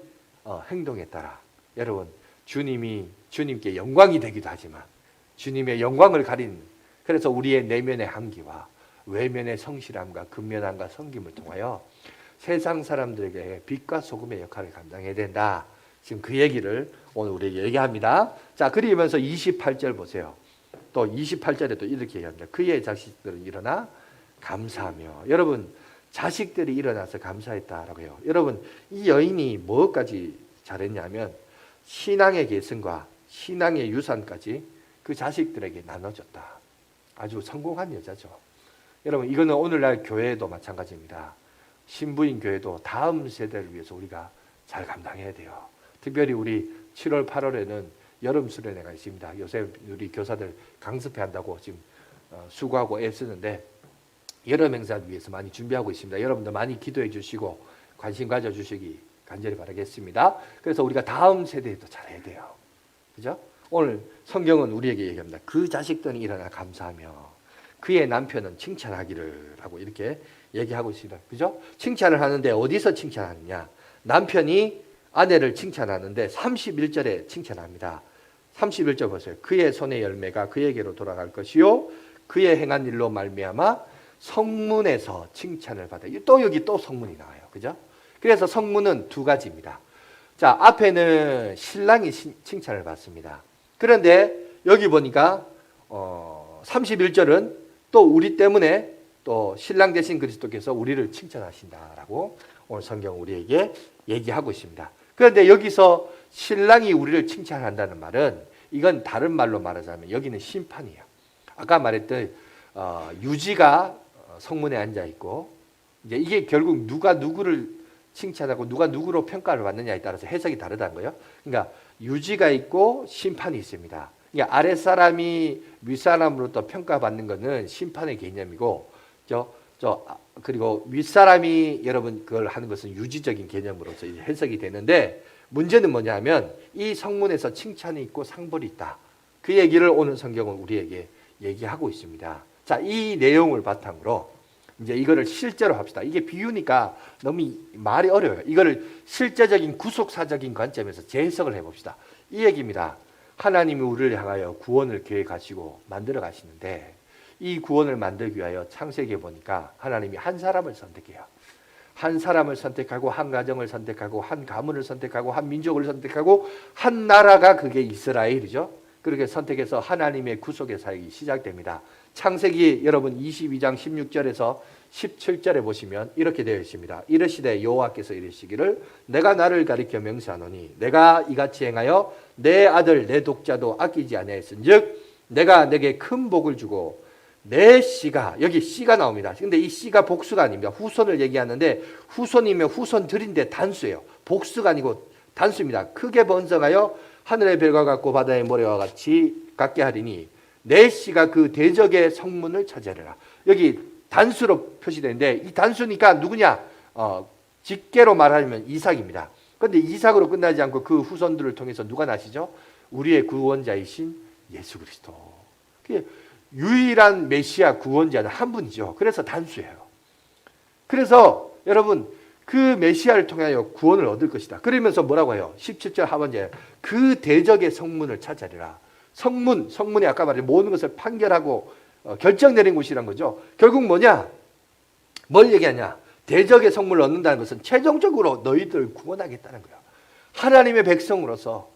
행동에 따라 여러분 주님께 영광이 되기도 하지만 주님의 영광을 가린, 그래서 우리의 내면의 함기와 외면의 성실함과 근면함과 섬김을 통하여 세상 사람들에게 빛과 소금의 역할을 감당해야 된다. 지금 그 얘기를 오늘 우리에게 얘기합니다. 자, 그러면서 28절 보세요. 또 28절에 또 이렇게 얘기합니다. 그의 자식들은 일어나 감사하며. 여러분, 자식들이 일어나서 감사했다라고 해요. 여러분, 이 여인이 뭐까지 잘했냐면 신앙의 계승과 신앙의 유산까지 그 자식들에게 나눠줬다. 아주 성공한 여자죠. 여러분, 이거는 오늘날 교회도 마찬가지입니다. 신부인 교회도 다음 세대를 위해서 우리가 잘 감당해야 돼요. 특별히 우리 7월, 8월에는 여름 수련회가 있습니다. 요새 우리 교사들 강습회 한다고 지금 수고하고 애쓰는데 여름 행사를 위해서 많이 준비하고 있습니다. 여러분들 많이 기도해 주시고 관심 가져주시기 간절히 바라겠습니다. 그래서 우리가 다음 세대에도 잘해야 돼요. 그죠? 오늘 성경은 우리에게 얘기합니다. 그 자식들은 일어나 감사하며 그의 남편은 칭찬하기를 하고 이렇게 얘기하고 있습니다. 그죠? 칭찬을 하는데 어디서 칭찬하느냐? 남편이 아내를 칭찬하는데 31절에 칭찬합니다. 31절 보세요. 그의 손의 열매가 그에게로 돌아갈 것이요 그의 행한 일로 말미암아 성문에서 칭찬을 받아요. 또 여기 또 성문이 나와요. 그죠? 그래서 성문은 두 가지입니다. 자, 앞에는 신랑이 칭찬을 받습니다. 그런데 여기 보니까 31절은 또 우리 때문에 또 신랑 되신 그리스도께서 우리를 칭찬하신다라고 오늘 성경 우리에게 얘기하고 있습니다. 그런데 여기서 신랑이 우리를 칭찬한다는 말은 이건 다른 말로 말하자면 여기는 심판이에요. 아까 말했던 유지가 성문에 앉아 있고 이제 이게 결국 누가 누구를 칭찬하고 누가 누구로 평가를 받느냐에 따라서 해석이 다르다는 거예요. 그러니까 유지가 있고 심판이 있습니다. 그러니까 아랫사람이 윗사람으로부터 평가받는 것은 심판의 개념이고 그리고 윗사람이 여러분 그걸 하는 것은 유지적인 개념으로서 이제 해석이 되는데 문제는 뭐냐면 이 성문에서 칭찬이 있고 상벌이 있다. 그 얘기를 오늘 성경은 우리에게 얘기하고 있습니다. 자, 이 내용을 바탕으로 이제 이거를 실제로 합시다. 이게 비유니까 너무 말이 어려워요. 이거를 실제적인 구속사적인 관점에서 재해석을 해봅시다. 이 얘기입니다. 하나님이 우리를 향하여 구원을 계획하시고 만들어 가시는데 이 구원을 만들기 위하여 창세기에 보니까 하나님이 한 사람을 선택해요. 한 사람을 선택하고 한 가정을 선택하고 한 가문을 선택하고 한 민족을 선택하고 한 나라가 그게 이스라엘이죠. 그렇게 선택해서 하나님의 구속의 사역이 시작됩니다. 창세기 여러분 22장 16절에서 17절에 보시면 이렇게 되어 있습니다. 이르시되 여호와께서 이르시기를 내가 나를 가리켜 명세하노니 내가 이같이 행하여 내 아들 내 독자도 아끼지 아니하였은즉 내가 내게 큰 복을 주고 내 씨가 여기 씨가 나옵니다. 근데 이 씨가 복수가 아닙니다. 후손을 얘기하는데 후손이면 후손들인데 단수예요. 복수가 아니고 단수입니다. 크게 번성하여 하늘의 별과 같고 바다의 모래와 같게 하리니 내 씨가 그 대적의 성문을 차지하리라. 여기 단수로 표시되는데 이 단수니까 누구냐? 직계로 말하면 이삭입니다. 그런데 이삭으로 끝나지 않고 그 후손들을 통해서 누가 나시죠? 우리의 구원자이신 예수 그리스도. 유일한 메시아 구원자는 한 분이죠. 그래서 단수예요. 그래서 여러분 그 메시아를 통하여 구원을 얻을 것이다. 그러면서 뭐라고 해요? 17절 하반절에 그 대적의 성문을 찾아리라. 성문이 아까 말한 모든 것을 판결하고 결정 내린 곳이란 거죠. 결국 뭐냐? 뭘 얘기하냐? 대적의 성문을 얻는다는 것은 최종적으로 너희들을 구원하겠다는 거야. 하나님의 백성으로서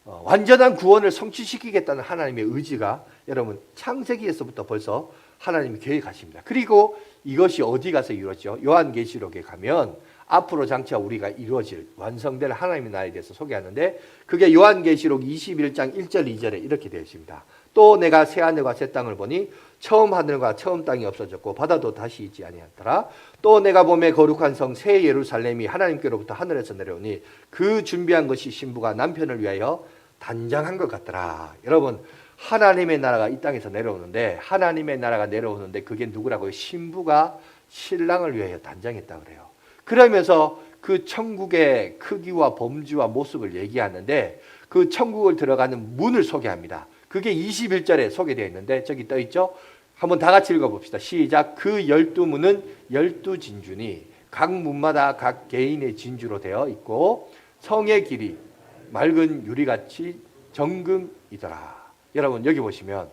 완전한 구원을 성취시키겠다는 하나님의 의지가 여러분 창세기에서부터 벌써 하나님이 계획하십니다. 그리고 이것이 어디 가서 이루어지죠? 요한계시록에 가면 앞으로 장차 우리가 이루어질 완성될 하나님의 나라에 대해서 소개하는데 그게 요한계시록 21장 1절 2절에 이렇게 되어 있습니다. 또 내가 새 하늘과 새 땅을 보니 처음 하늘과 처음 땅이 없어졌고 바다도 다시 있지 아니하더라. 또 내가 보매 거룩한 성 새 예루살렘이 하나님께로부터 하늘에서 내려오니 그 준비한 것이 신부가 남편을 위하여 단장한 것 같더라. 여러분 하나님의 나라가 이 땅에서 내려오는데 하나님의 나라가 내려오는데 그게 누구라고요? 신부가 신랑을 위하여 단장했다 그래요. 그러면서 그 천국의 크기와 범주와 모습을 얘기하는데 그 천국을 들어가는 문을 소개합니다. 그게 21절에 소개되어 있는데 저기 떠 있죠? 한번 다 같이 읽어봅시다. 시작. 그 12문은 12진주니 각 문마다 각 개인의 진주로 되어 있고 성의 길이 맑은 유리같이 정금이더라. 여러분 여기 보시면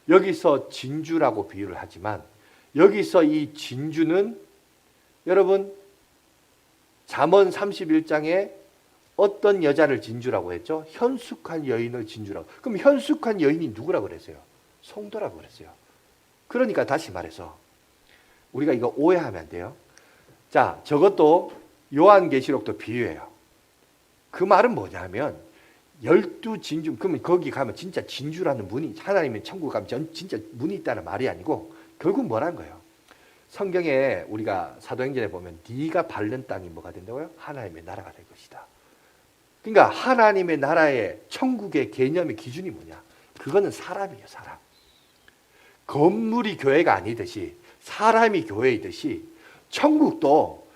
여기서 진주라고 비유를 하지만 여기서 이 진주는 여러분 잠언 31장에 어떤 여자를 진주라고 했죠? 현숙한 여인을 진주라고. 그럼 현숙한 여인이 누구라고 그랬어요? 성도라고 그랬어요. 그러니까 다시 말해서 우리가 이거 오해하면 안 돼요. 자, 저것도 요한계시록도 비유예요. 그 말은 뭐냐면 열두 진주, 그러면 거기 가면 진짜 진주라는 문이, 하나님의 천국 가면 진짜 문이 있다는 말이 아니고 결국 뭐라는 거예요? 성경에 우리가 사도행전에 보면 네가 밟는 땅이 뭐가 된다고요? 하나님의 나라가 될 것이다. 그러니까 하나님의 나라의 천국의 개념의 기준이 뭐냐? 그거는 사람이에요, 사람. 건물이 교회가 아니듯이 사람이 교회이듯이 천국도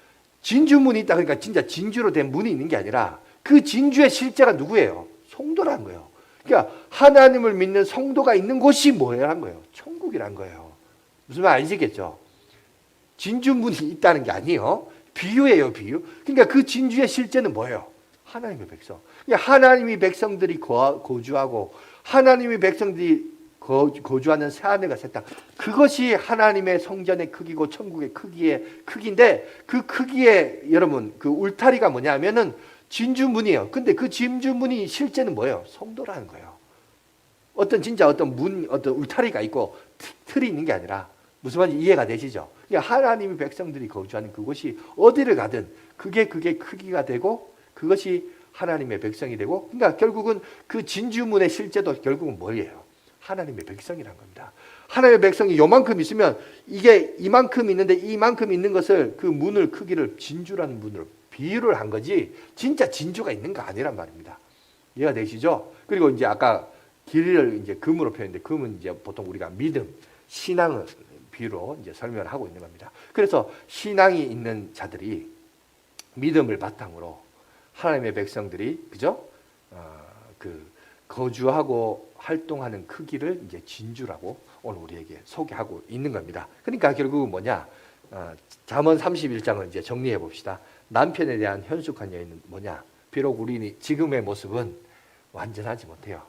진주문이 있다. 그러니까 진짜 진주로 된 문이 있는 게 아니라 그 진주의 실제가 누구예요? 성도라는 거예요. 그러니까 하나님을 믿는 성도가 있는 곳이 뭐라는 거예요? 천국이란 거예요. 무슨 말 아시겠죠? 진주문이 있다는 게 아니에요. 비유예요, 비유. 그러니까 그 진주의 실제는 뭐예요? 하나님의 백성. 그러니까 하나님이 백성들이 거주하고 하나님이 백성들이 거주하는 새하늘과 새 땅. 그것이 하나님의 성전의 크기고 천국의 크기인데 그 크기에 여러분 그 울타리가 뭐냐면은 진주문이에요. 근데 그 진주문이 실제는 뭐예요? 성도라는 거예요. 진짜 어떤 울타리가 있고 틀이 있는 게 아니라 무슨 말인지 이해가 되시죠? 그러니까 하나님의 백성들이 거주하는 그곳이 어디를 가든 그게 크기가 되고 그것이 하나님의 백성이 되고 그러니까 결국은 그 진주문의 실제도 결국은 뭐예요? 하나님의 백성이란 겁니다. 하나님의 백성이 요만큼 있으면 이게 이만큼 있는데 이만큼 있는 것을 그 문을 크기를 진주라는 문으로 비유를 한 거지 진짜 진주가 있는 거 아니란 말입니다. 이해가 되시죠? 그리고 이제 아까 길을 이제 금으로 표현했는데 금은 이제 보통 우리가 믿음, 신앙을 비유로 이제 설명을 하고 있는 겁니다. 그래서 신앙이 있는 자들이 믿음을 바탕으로 하나님의 백성들이 그죠? 거주하고 활동하는 크기를 이제 진주라고 오늘 우리에게 소개하고 있는 겁니다. 그러니까 결국은 뭐냐? 잠언 31장을 이제 정리해 봅시다. 남편에 대한 현숙한 여인은 뭐냐? 비록 우리 지금의 모습은 완전하지 못해요.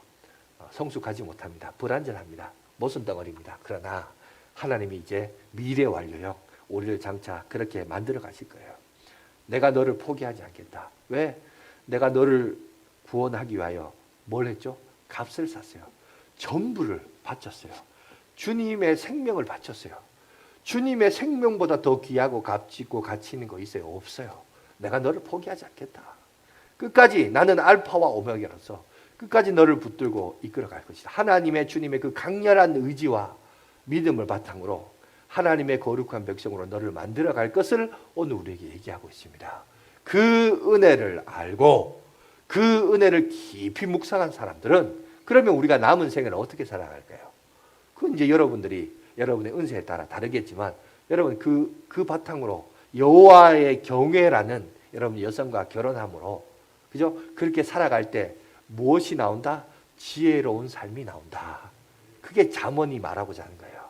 성숙하지 못합니다. 불완전합니다. 모순덩어리입니다. 그러나 하나님이 이제 미래 완료형 우리를 장차 그렇게 만들어 가실 거예요. 내가 너를 포기하지 않겠다. 왜? 내가 너를 구원하기 위하여 뭘 했죠? 값을 샀어요. 전부를 바쳤어요. 주님의 생명을 바쳤어요. 주님의 생명보다 더 귀하고 값지고 가치 있는 거 있어요? 없어요. 내가 너를 포기하지 않겠다. 끝까지 나는 알파와 오메가로서 끝까지 너를 붙들고 이끌어갈 것이다. 하나님의 주님의 그 강렬한 의지와 믿음을 바탕으로 하나님의 거룩한 백성으로 너를 만들어갈 것을 오늘 우리에게 얘기하고 있습니다. 그 은혜를 알고 그 은혜를 깊이 묵상한 사람들은 그러면 우리가 남은 생을 어떻게 살아갈까요? 그건 이제 여러분의 은혜에 따라 다르겠지만 여러분 그 바탕으로 여호와의 경외라는 여러분 여성과 결혼함으로 그죠? 그렇게 살아갈 때 무엇이 나온다? 지혜로운 삶이 나온다. 그게 잠언이 말하고자 하는 거예요.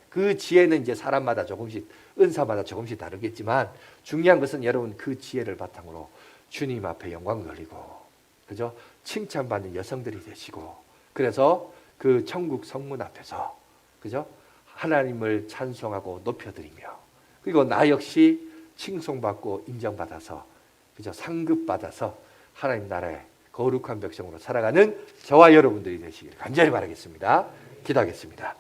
그 지혜는 이제 사람마다 조금씩 은사마다 조금씩 다르겠지만 중요한 것은 여러분 그 지혜를 바탕으로 주님 앞에 영광 돌리고 그죠? 칭찬받는 여성들이 되시고 그래서 그 천국 성문 앞에서 그죠? 하나님을 찬송하고 높여드리며 그리고 나 역시 칭송받고 인정받아서 그죠? 상급받아서 하나님 나라의 거룩한 백성으로 살아가는 저와 여러분들이 되시길 간절히 바라겠습니다. 기도하겠습니다.